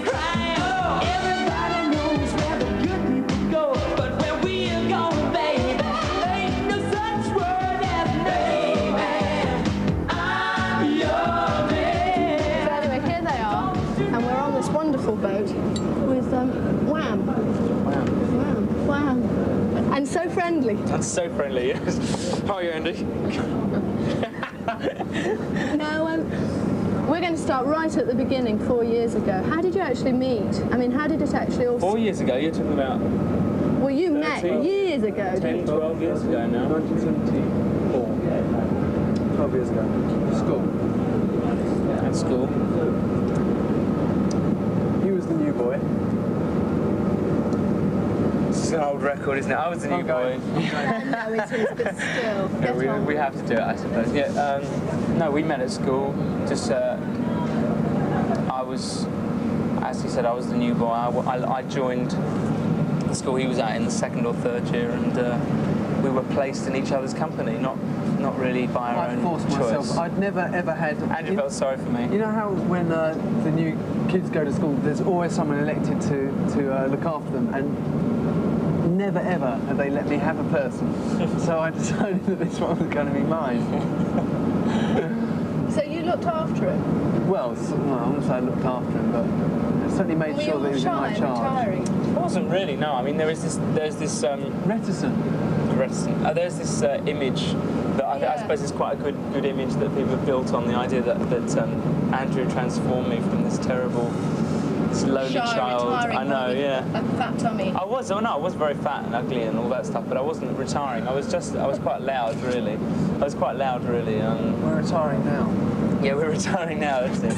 cry. Everybody knows where the good people go, but where we're going, baby, ain't no such word as maybe. I'm your man. So anyway, here they are, and we're on this wonderful boat with Wham. Wham. And so friendly. That's so friendly, yes. How are you, Andy? Now, we're going to start right at the beginning, 4 years ago. How did you actually meet? I mean, how did it actually all... 4 years ago, you're talking about... Well, you met years ago, 10, 12 years ago now. 1974. 12 years ago. School. At school. He was the new boy. This is an old record, isn't it? I was the new boy. No, it is, but still. Yeah, we have to do it, I suppose. Yeah. No, we met at school. Just I was, as he said, I was the new boy. I joined the school he was at in the 2nd or 3rd year, and we were placed in each other's company, not really by our own forced choice. myself. I'd never ever had. Andrew felt sorry for me. You know how when the new kids go to school, there's always someone elected to look after them, and never ever have they let me have a person. So I decided that this one was going to be mine. So you looked after him? Well, I wouldn't say I looked after him, but I certainly made sure that he was in my charge. Retiring? It wasn't really, no. I mean, there's this Reticent. There's this image that I suppose is quite a good image that people have built on the idea that Andrew transformed me from this terrible, this lowly child. I know, yeah. A fat tummy. I was very fat and ugly and all that stuff, but I wasn't retiring. I was quite loud, really. We're retiring now. Yeah, we're retiring now, that's it.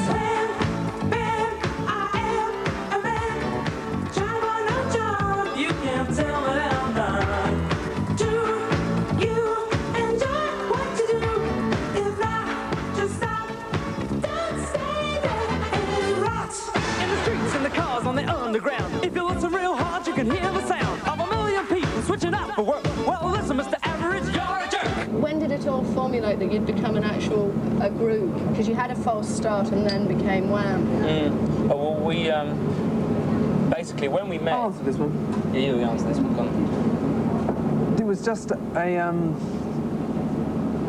Underground. If you listen real hard, you can hear the sound of a million people switching up for work. Well, listen, Mr. Average, you're a jerk. When did it all formulate that you'd become a group? Because you had a false start and then became Wham. Oh, well, we basically when we met. I'll answer this one. Yeah, you answer this one, Con. It was just a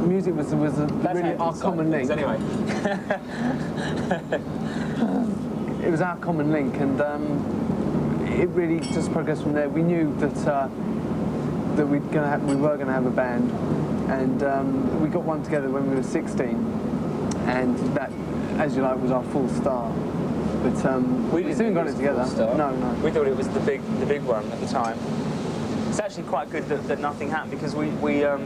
music was really our common link. Anyway. It was our common link, and it really just progressed from there. We knew that we were going to have a band, and we got one together when we were 16, and that, as you like, was our full star. But we soon got it together. No. We thought it was the big one at the time. It's actually quite good that nothing happened, because we were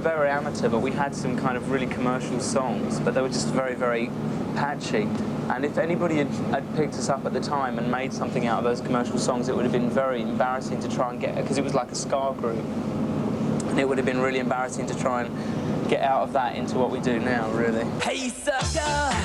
very amateur, but we had some kind of really commercial songs, but they were just very, very patchy. And if anybody had picked us up at the time and made something out of those commercial songs, it would have been very embarrassing to try and get, because it was like a ska group, and it would have been really embarrassing to try and get out of that into what we do now, really. Hey, sucker!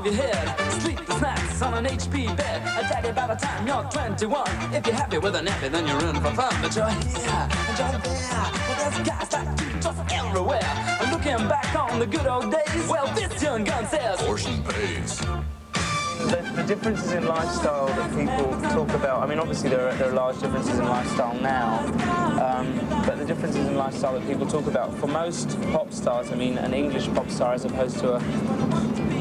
Your head, sleepless nights on an HP bed. I tell you by the time you're 21, if you're happy with a nappy, then you're in for fun. But you're here and you're there, well, there's guys like you just everywhere. And looking back on the good old days, well, this young gun says portion pays. The differences in lifestyle that people talk about, I mean, obviously there are large differences in lifestyle now, but the differences in lifestyle that people talk about, for most pop stars, I mean, an English pop star as opposed to a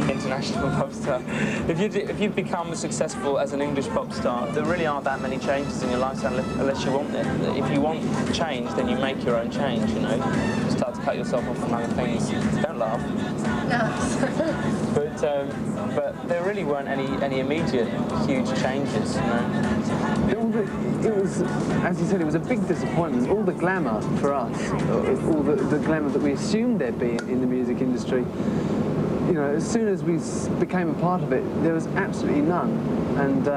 international pop star. If you've become successful as an English pop star, there really aren't that many changes in your lifestyle unless you want it. If you want change, then you make your own change, you know. You start to cut yourself off from other things. Don't laugh. No. But there really weren't any immediate huge changes, you know. It was, as you said, it was a big disappointment. All the glamour for us, all the glamour that we assumed there'd be in the music industry, you know, as soon as we became a part of it, there was absolutely none. And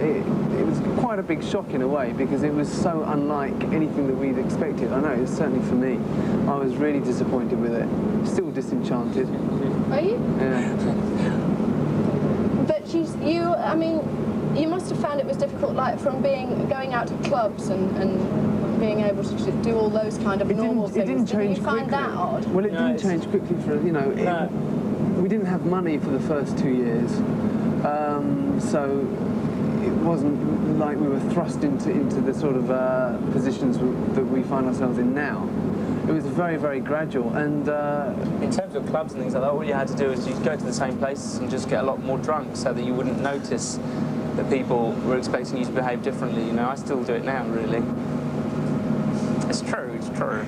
it was quite a big shock in a way, because it was so unlike anything that we'd expected. I know, it was certainly for me. I was really disappointed with it. Still disenchanted. Are you? Yeah. But I mean, you must have found it was difficult, like from going out to clubs and being able to do all those kind of normal things. It didn't change Did you find quickly. that odd? Well, it didn't change quickly for, you know, we didn't have money for the first 2 years, so it wasn't like we were thrust into the sort of positions that we find ourselves in now. It was very, very gradual, and in terms of clubs and things like that, all you had to do is you'd go to the same places and just get a lot more drunk so that you wouldn't notice that people were expecting you to behave differently. You know, I still do it now, really. It's true, it's true.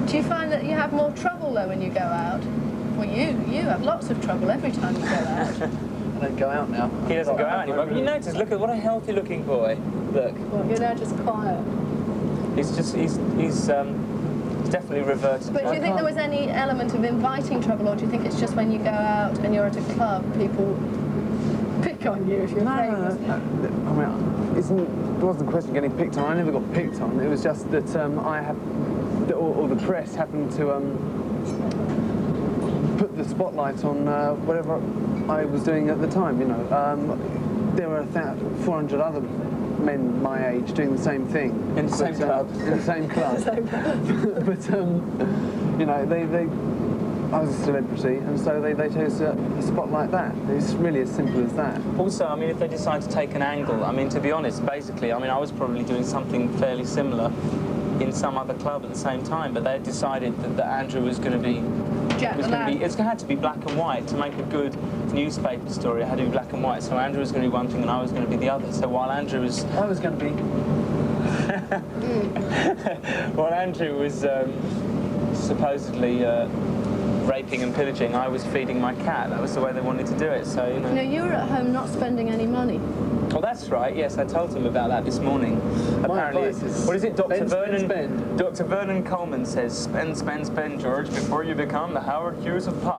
Do you find that you have more trouble though when you go out? Well, you have lots of trouble every time you go out. I don't go out now. He doesn't go out anymore. But you notice, look at what a healthy-looking boy. Look. Well, you're now just quiet. He's definitely reverted. But do you think there was any element of inviting trouble, or do you think it's just when you go out and you're at a club, people pick on you if you're famous? No. I mean, it wasn't a question of getting picked on. I never got picked on. It was just that or the press happened to put the spotlight on whatever I was doing at the time. You know, there were 400 other men my age doing the same thing in the same club. In the same club. But you know, I was a celebrity, and so they chose a spotlight that. It's really as simple as that. Also, I mean, if they decide to take an angle, I mean, to be honest, basically, I mean, I was probably doing something fairly similar in some other club at the same time, but they had decided that Andrew was going to be. It had to be black and white to make a good newspaper story. It had to be black and white. So Andrew was going to be one thing, and I was going to be the other. So while Andrew was, I was going to be. while Andrew was supposedly raping and pillaging, I was feeding my cat. That was the way they wanted to do it. So you know. No, you were at home not spending any money. Oh, that's right. Yes, I told him about that this morning. Apparently, what is it, Dr. Vernon? Dr. Vernon Coleman says, "Spend, spend, spend, George, before you become the Howard Hughes of pop."